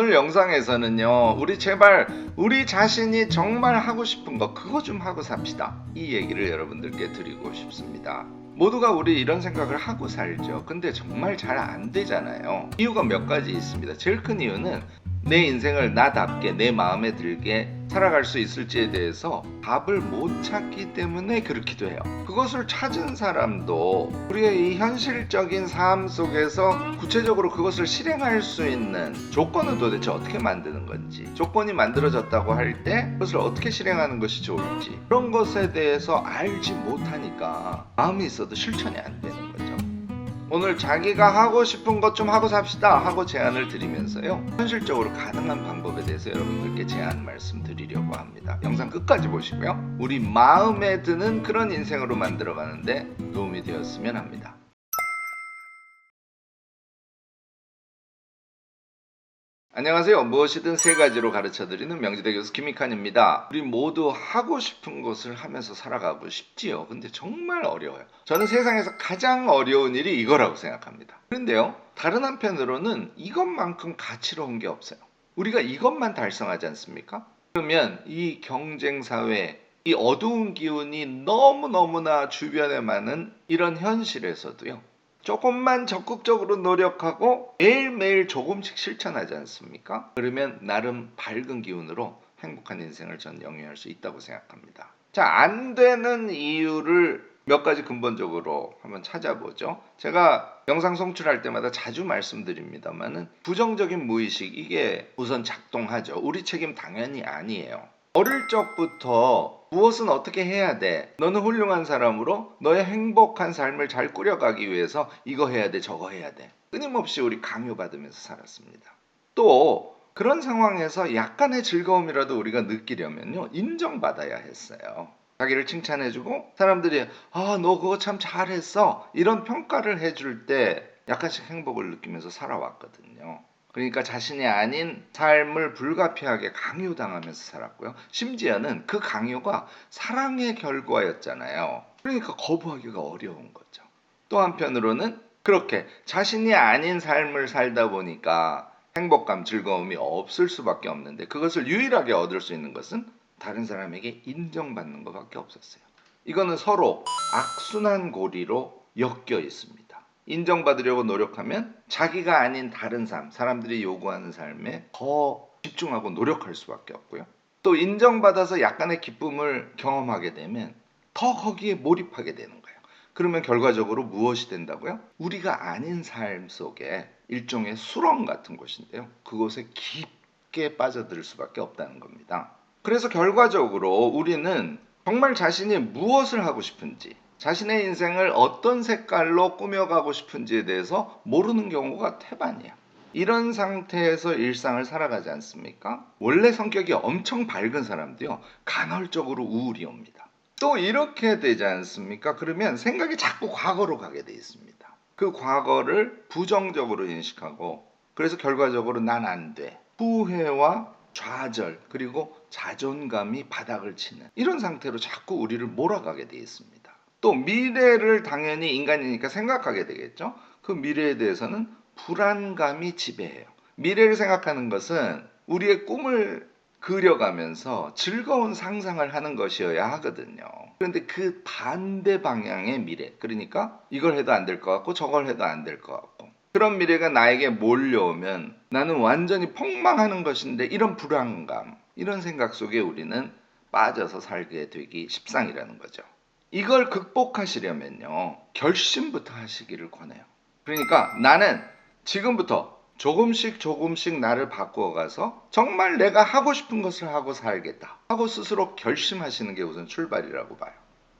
오늘 영상에서는요, 우리 제발 우리 자신이 정말 하고 싶은 거 그거 좀 하고 삽시다, 이 얘기를 여러분들께 드리고 싶습니다. 모두가 우리 이런 생각을 하고 살죠. 근데 정말 잘 안 되잖아요. 이유가 몇 가지 있습니다. 제일 큰 이유는 내 인생을 나답게 내 마음에 들게 살아갈 수 있을지에 대해서 답을 못 찾기 때문에 그렇기도 해요. 그것을 찾은 사람도 우리의 이 현실적인 삶 속에서 구체적으로 그것을 실행할 수 있는 조건은 도대체 어떻게 만드는 건지, 조건이 만들어졌다고 할 때 그것을 어떻게 실행하는 것이 좋을지, 그런 것에 대해서 알지 못하니까 마음이 있어도 실천이 안 되는 거죠. 오늘 자기가 하고 싶은 것 좀 하고 삽시다 하고 제안을 드리면서요, 현실적으로 가능한 방법에 대해서 여러분들께 제안 말씀드리려고 합니다. 영상 끝까지 보시고요, 우리 마음에 드는 그런 인생으로 만들어가는데 도움이 되었으면 합니다. 안녕하세요. 무엇이든 세 가지로 가르쳐드리는 명지대 교수 김익환입니다. 우리 모두 하고 싶은 것을 하면서 살아가고 싶지요. 근데 정말 어려워요. 저는 세상에서 가장 어려운 일이 이거라고 생각합니다. 그런데요, 다른 한편으로는 이것만큼 가치로운 게 없어요. 우리가 이것만 달성하지 않습니까? 그러면 이 경쟁사회, 이 어두운 기운이 너무너무나 주변에 많은 이런 현실에서도요, 조금만 적극적으로 노력하고 매일매일 조금씩 실천하지 않습니까? 그러면 나름 밝은 기운으로 행복한 인생을 전 영위할 수 있다고 생각합니다. 자, 안 되는 이유를 몇 가지 근본적으로 한번 찾아보죠. 제가 영상 송출할 때마다 자주 말씀드립니다만은 부정적인 무의식, 이게 우선 작동하죠. 우리 책임 당연히 아니에요. 어릴 적부터 무엇은 어떻게 해야 돼, 너는 훌륭한 사람으로 너의 행복한 삶을 잘 꾸려가기 위해서 이거 해야 돼, 저거 해야 돼, 끊임없이 우리 강요받으면서 살았습니다. 또 그런 상황에서 약간의 즐거움이라도 우리가 느끼려면요, 인정받아야 했어요. 자기를 칭찬해주고 사람들이 너 그거 참 잘했어, 이런 평가를 해줄 때 약간씩 행복을 느끼면서 살아왔거든요. 그러니까 자신이 아닌 삶을 불가피하게 강요당하면서 살았고요. 심지어는 그 강요가 사랑의 결과였잖아요. 그러니까 거부하기가 어려운 거죠. 또 한편으로는 그렇게 자신이 아닌 삶을 살다 보니까 행복감, 즐거움이 없을 수밖에 없는데, 그것을 유일하게 얻을 수 있는 것은 다른 사람에게 인정받는 것밖에 없었어요. 이거는 서로 악순환 고리로 엮여 있습니다. 인정받으려고 노력하면 자기가 아닌 다른 삶, 사람들이 요구하는 삶에 더 집중하고 노력할 수밖에 없고요. 또 인정받아서 약간의 기쁨을 경험하게 되면 더 거기에 몰입하게 되는 거예요. 그러면 결과적으로 무엇이 된다고요? 우리가 아닌 삶 속에 일종의 수렁 같은 곳인데요, 그곳에 깊게 빠져들 수밖에 없다는 겁니다. 그래서 결과적으로 우리는 정말 자신이 무엇을 하고 싶은지, 자신의 인생을 어떤 색깔로 꾸며가고 싶은지에 대해서 모르는 경우가 태반이야. 이런 상태에서 일상을 살아가지 않습니까? 원래 성격이 엄청 밝은 사람도요, 간헐적으로 우울이 옵니다. 또 이렇게 되지 않습니까? 그러면 생각이 자꾸 과거로 가게 돼 있습니다. 그 과거를 부정적으로 인식하고, 그래서 결과적으로 난 안 돼, 후회와 좌절, 그리고 자존감이 바닥을 치는 이런 상태로 자꾸 우리를 몰아가게 돼 있습니다. 또 미래를 당연히 인간이니까 생각하게 되겠죠. 그 미래에 대해서는 불안감이 지배해요. 미래를 생각하는 것은 우리의 꿈을 그려가면서 즐거운 상상을 하는 것이어야 하거든요. 그런데 그 반대 방향의 미래, 그러니까 이걸 해도 안 될 것 같고 저걸 해도 안 될 것 같고, 그런 미래가 나에게 몰려오면 나는 완전히 폭망하는 것인데, 이런 불안감, 이런 생각 속에 우리는 빠져서 살게 되기 십상이라는 거죠. 이걸 극복하시려면요, 결심부터 하시기를 권해요. 그러니까 나는 지금부터 조금씩 조금씩 나를 바꾸어가서 정말 내가 하고 싶은 것을 하고 살겠다 하고 스스로 결심하시는 게 우선 출발이라고 봐요.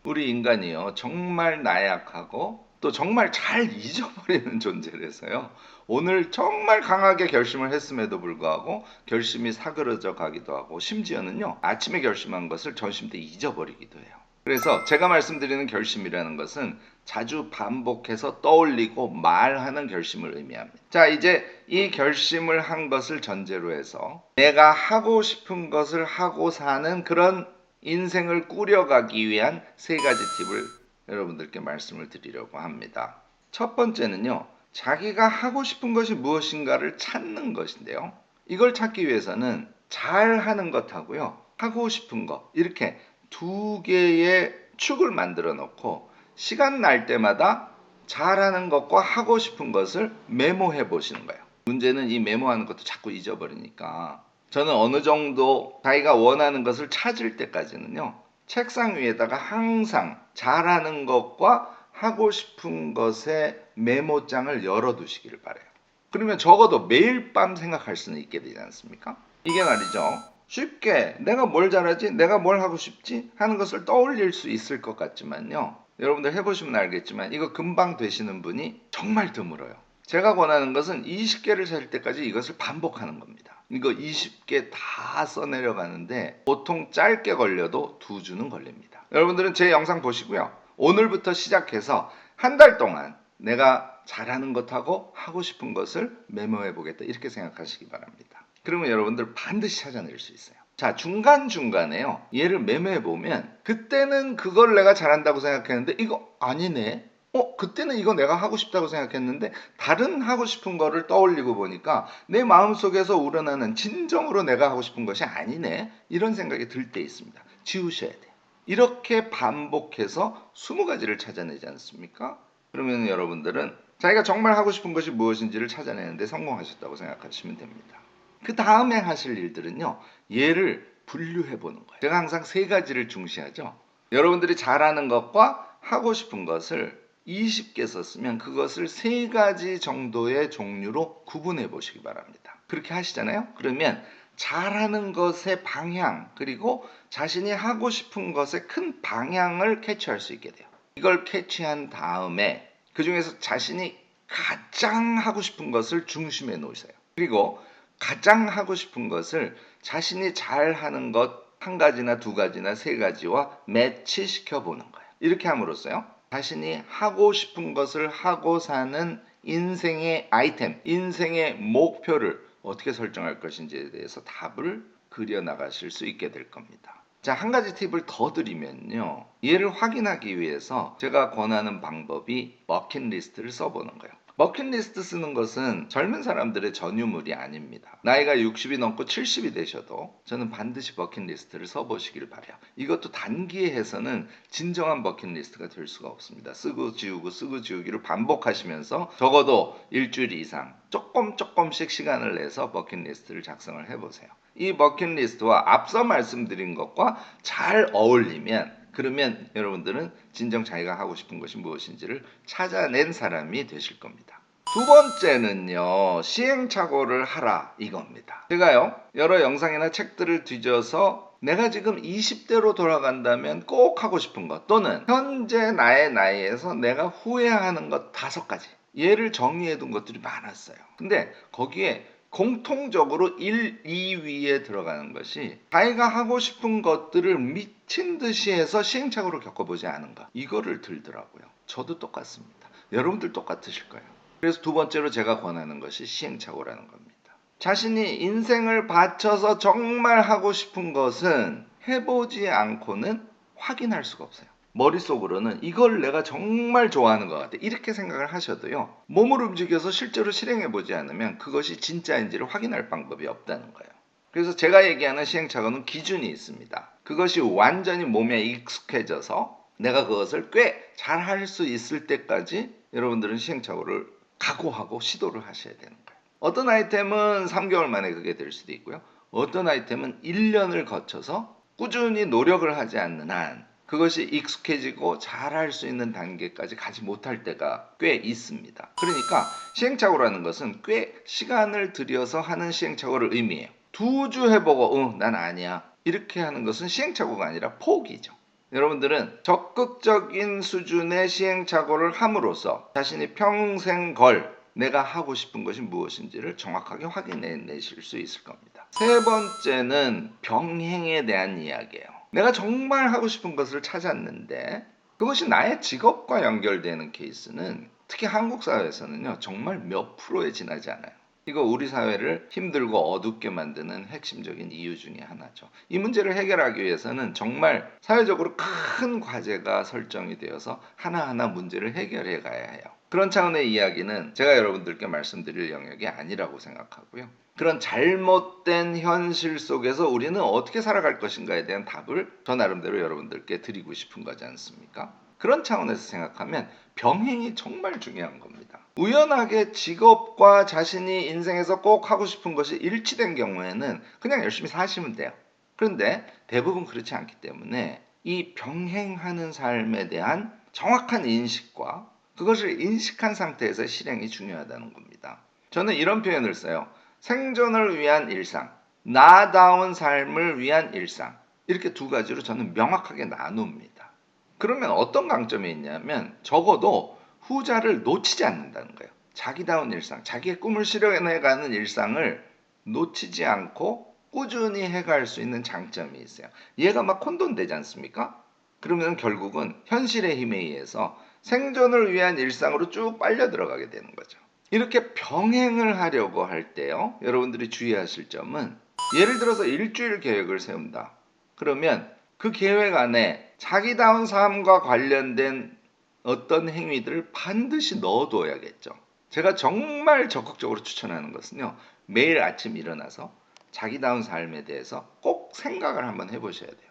우리 인간이요, 정말 나약하고 또 정말 잘 잊어버리는 존재라서요, 오늘 정말 강하게 결심을 했음에도 불구하고 결심이 사그러져 가기도 하고, 심지어는요, 아침에 결심한 것을 점심 때 잊어버리기도 해요. 그래서 제가 말씀드리는 결심이라는 것은 자주 반복해서 떠올리고 말하는 결심을 의미합니다. 자, 이제 이 결심을 한 것을 전제로 해서 내가 하고 싶은 것을 하고 사는 그런 인생을 꾸려가기 위한 세 가지 팁을 여러분들께 말씀을 드리려고 합니다. 첫 번째는요, 자기가 하고 싶은 것이 무엇인가를 찾는 것인데요, 이걸 찾기 위해서는 잘하는 것하고요, 하고 싶은 것, 이렇게 두 개의 축을 만들어 놓고 시간 날 때마다 잘하는 것과 하고 싶은 것을 메모해 보시는 거예요. 문제는 이 메모하는 것도 자꾸 잊어버리니까, 저는 어느 정도 자기가 원하는 것을 찾을 때까지는요, 책상 위에다가 항상 잘하는 것과 하고 싶은 것의 메모장을 열어두시기를 바라요. 그러면 적어도 매일 밤 생각할 수는 있게 되지 않습니까? 이게 말이죠, 쉽게 내가 뭘 잘하지, 내가 뭘 하고 싶지 하는 것을 떠올릴 수 있을 것 같지만요, 여러분들 해보시면 알겠지만 이거 금방 되시는 분이 정말 드물어요. 제가 권하는 것은 20개를 살 때까지 이것을 반복하는 겁니다. 이거 20개 다 써내려가는데 보통 짧게 걸려도 2주는 걸립니다. 여러분들은 제 영상 보시고요, 오늘부터 시작해서 한 달 동안 내가 잘하는 것하고 하고 싶은 것을 메모해 보겠다, 이렇게 생각하시기 바랍니다. 그러면 여러분들 반드시 찾아낼 수 있어요. 자, 중간중간에요, 얘를 메모해 보면 그때는 그걸 내가 잘한다고 생각했는데 이거 아니네, 그때는 이거 내가 하고 싶다고 생각했는데 다른 하고 싶은 거를 떠올리고 보니까 내 마음속에서 우러나는 진정으로 내가 하고 싶은 것이 아니네, 이런 생각이 들 때 있습니다. 지우셔야 돼요. 이렇게 반복해서 20가지를 찾아내지 않습니까? 그러면 여러분들은 자기가 정말 하고 싶은 것이 무엇인지를 찾아내는데 성공하셨다고 생각하시면 됩니다. 그 다음에 하실 일들은요, 얘를 분류해 보는 거예요. 제가 항상 3가지를 중시하죠. 여러분들이 잘하는 것과 하고 싶은 것을 20개 썼으면 그것을 3가지 정도의 종류로 구분해 보시기 바랍니다. 그렇게 하시잖아요. 그러면 잘하는 것의 방향, 그리고 자신이 하고 싶은 것의 큰 방향을 캐치할 수 있게 돼요. 이걸 캐치한 다음에 그 중에서 자신이 가장 하고 싶은 것을 중심에 놓으세요. 그리고 가장 하고 싶은 것을 자신이 잘하는 것 1가지나 2가지나 3가지와 매치시켜 보는 거예요. 이렇게 함으로써요, 자신이 하고 싶은 것을 하고 사는 인생의 아이템, 인생의 목표를 어떻게 설정할 것인지에 대해서 답을 그려나가실 수 있게 될 겁니다. 자, 1가지 팁을 더 드리면요, 얘를 확인하기 위해서 제가 권하는 방법이 버킷리스트를 써보는 거예요. 버킷리스트 쓰는 것은 젊은 사람들의 전유물이 아닙니다. 나이가 60이 넘고 70이 되셔도 저는 반드시 버킷리스트를 써보시길 바라요. 이것도 단기에 해서는 진정한 버킷리스트가 될 수가 없습니다. 쓰고 지우고 쓰고 지우기를 반복하시면서 적어도 일주일 이상 조금씩 시간을 내서 버킷리스트를 작성을 해보세요. 이 버킷리스트와 앞서 말씀드린 것과 잘 어울리면, 그러면 여러분들은 진정 자기가 하고 싶은 것이 무엇인지를 찾아낸 사람이 되실 겁니다. 2번째는요, 시행착오를 하라, 이겁니다. 제가요, 여러 영상이나 책들을 뒤져서 내가 지금 20대로 돌아간다면 꼭 하고 싶은 것, 또는 현재 나의 나이에서 내가 후회하는 것 5가지, 얘를 정리해 둔 것들이 많았어요. 근데 거기에 공통적으로 1, 2위에 들어가는 것이 자기가 하고 싶은 것들을 미친 듯이 해서 시행착오를 겪어보지 않은 것, 이거를 들더라고요. 저도 똑같습니다. 여러분들 똑같으실 거예요. 그래서 2번째로 제가 권하는 것이 시행착오라는 겁니다. 자신이 인생을 바쳐서 정말 하고 싶은 것은 해보지 않고는 확인할 수가 없어요. 머릿속으로는 이걸 내가 정말 좋아하는 것 같아, 이렇게 생각을 하셔도요, 몸을 움직여서 실제로 실행해보지 않으면 그것이 진짜인지를 확인할 방법이 없다는 거예요. 그래서 제가 얘기하는 시행착오는 기준이 있습니다. 그것이 완전히 몸에 익숙해져서 내가 그것을 꽤 잘 할 수 있을 때까지 여러분들은 시행착오를 각오하고 시도를 하셔야 되는 거예요. 어떤 아이템은 3개월 만에 그게 될 수도 있고요, 어떤 아이템은 1년을 거쳐서 꾸준히 노력을 하지 않는 한 그것이 익숙해지고 잘할 수 있는 단계까지 가지 못할 때가 꽤 있습니다. 그러니까 시행착오라는 것은 꽤 시간을 들여서 하는 시행착오를 의미해요. 2주 해보고 난 아니야, 이렇게 하는 것은 시행착오가 아니라 포기죠. 여러분들은 적극적인 수준의 시행착오를 함으로써 자신이 평생 걸 내가 하고 싶은 것이 무엇인지를 정확하게 확인해내실 수 있을 겁니다. 3번째는 병행에 대한 이야기예요. 내가 정말 하고 싶은 것을 찾았는데 그것이 나의 직업과 연결되는 케이스는 특히 한국 사회에서는요, 정말 몇 프로에 지나지 않아요. 이거 우리 사회를 힘들고 어둡게 만드는 핵심적인 이유 중에 하나죠. 이 문제를 해결하기 위해서는 정말 사회적으로 큰 과제가 설정이 되어서 하나하나 문제를 해결해 가야 해요. 그런 차원의 이야기는 제가 여러분들께 말씀드릴 영역이 아니라고 생각하고요. 그런 잘못된 현실 속에서 우리는 어떻게 살아갈 것인가에 대한 답을 저 나름대로 여러분들께 드리고 싶은 거지 않습니까? 그런 차원에서 생각하면 병행이 정말 중요한 겁니다. 우연하게 직업과 자신이 인생에서 꼭 하고 싶은 것이 일치된 경우에는 그냥 열심히 사시면 돼요. 그런데 대부분 그렇지 않기 때문에 이 병행하는 삶에 대한 정확한 인식과 그것을 인식한 상태에서 실행이 중요하다는 겁니다. 저는 이런 표현을 써요. 생존을 위한 일상, 나다운 삶을 위한 일상, 이렇게 두 가지로 저는 명확하게 나눕니다. 그러면 어떤 강점이 있냐면 적어도 후자를 놓치지 않는다는 거예요. 자기다운 일상, 자기의 꿈을 실현해가는 일상을 놓치지 않고 꾸준히 해갈 수 있는 장점이 있어요. 얘가 막 혼돈되지 않습니까? 그러면 결국은 현실의 힘에 의해서 생존을 위한 일상으로 쭉 빨려 들어가게 되는 거죠. 이렇게 병행을 하려고 할 때요, 여러분들이 주의하실 점은 예를 들어서 일주일 계획을 세운다. 그러면 그 계획 안에 자기다운 삶과 관련된 어떤 행위들을 반드시 넣어둬야겠죠. 제가 정말 적극적으로 추천하는 것은요, 매일 아침 일어나서 자기다운 삶에 대해서 꼭 생각을 한번 해보셔야 돼요.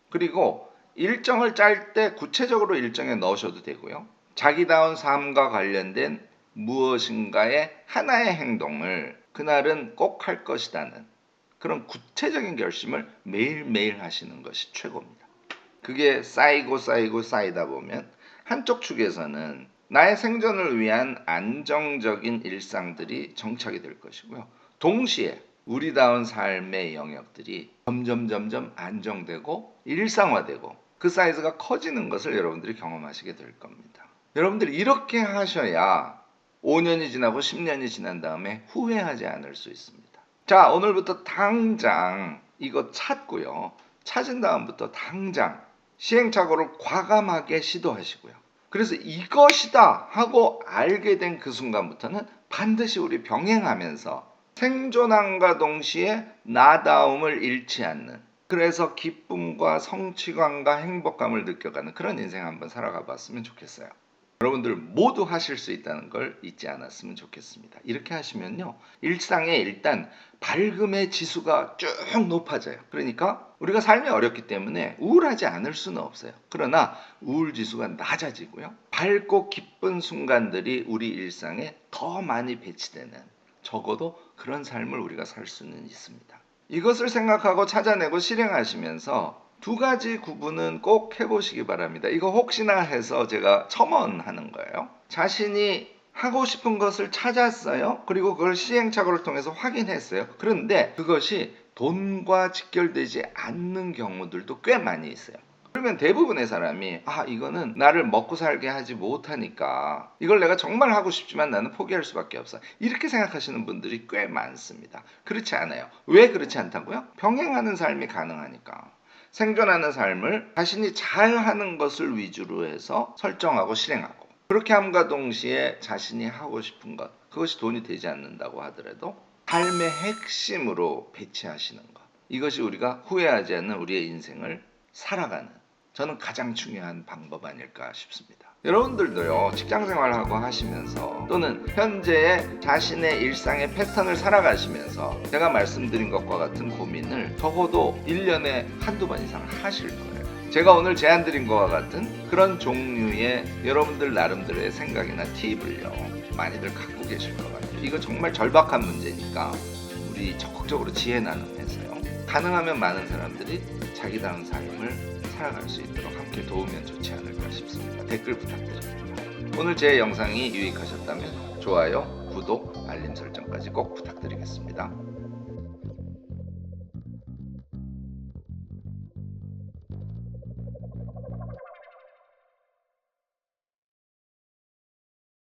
그리고 일정을 짤 때 구체적으로 일정에 넣으셔도 되고요. 자기다운 삶과 관련된 무엇인가의 하나의 행동을 그날은 꼭 할 것이라는 그런 구체적인 결심을 매일매일 하시는 것이 최고입니다. 그게 쌓이고 쌓이다 보면 한쪽 축에서는 나의 생존을 위한 안정적인 일상들이 정착이 될 것이고요. 동시에 우리다운 삶의 영역들이 점점 안정되고 일상화되고 그 사이즈가 커지는 것을 여러분들이 경험하시게 될 겁니다. 여러분들이 이렇게 하셔야 5년이 지나고 10년이 지난 다음에 후회하지 않을 수 있습니다. 자, 오늘부터 당장 이거 찾고요. 찾은 다음부터 당장 시행착오를 과감하게 시도하시고요. 그래서 이것이다 하고 알게 된 그 순간부터는 반드시 우리 병행하면서 생존함과 동시에 나다움을 잃지 않는, 그래서 기쁨과 성취감과 행복감을 느껴가는 그런 인생 한번 살아가 봤으면 좋겠어요. 여러분들 모두 하실 수 있다는 걸 잊지 않았으면 좋겠습니다. 이렇게 하시면요, 일상에 일단 밝음의 지수가 쭉 높아져요. 그러니까 우리가 삶이 어렵기 때문에 우울하지 않을 수는 없어요. 그러나 우울 지수가 낮아지고요, 밝고 기쁜 순간들이 우리 일상에 더 많이 배치되는, 적어도 그런 삶을 우리가 살 수는 있습니다. 이것을 생각하고 찾아내고 실행하시면서 두 가지 구분은 꼭 해보시기 바랍니다. 이거 혹시나 해서 제가 첨언하는 거예요. 자신이 하고 싶은 것을 찾았어요. 그리고 그걸 시행착오를 통해서 확인했어요. 그런데 그것이 돈과 직결되지 않는 경우들도 꽤 많이 있어요. 그러면 대부분의 사람이 이거는 나를 먹고 살게 하지 못하니까 이걸 내가 정말 하고 싶지만 나는 포기할 수밖에 없어, 이렇게 생각하시는 분들이 꽤 많습니다. 그렇지 않아요. 왜 그렇지 않다고요? 병행하는 삶이 가능하니까. 생존하는 삶을 자신이 잘하는 것을 위주로 해서 설정하고 실행하고, 그렇게 함과 동시에 자신이 하고 싶은 것, 그것이 돈이 되지 않는다고 하더라도 삶의 핵심으로 배치하시는 것, 이것이 우리가 후회하지 않는 우리의 인생을 살아가는, 저는 가장 중요한 방법 아닐까 싶습니다. 여러분들도요, 직장생활하고 하시면서 또는 현재의 자신의 일상의 패턴을 살아가시면서 제가 말씀드린 것과 같은 고민을 적어도 1년에 한두 번 이상 하실 거예요. 제가 오늘 제안드린 것과 같은 그런 종류의 여러분들 나름대로의 생각이나 팁을요, 많이들 갖고 계실 것 같아요. 이거 정말 절박한 문제니까 우리 적극적으로 지혜 나눔해서요, 가능하면 많은 사람들이 자기다운 삶을 살아갈 수 있도록 함께 도우면 좋지 않을까 싶습니다. 댓글 부탁드립니다. 오늘 제 영상이 유익하셨다면 좋아요, 구독, 알림 설정까지 꼭 부탁드리겠습니다.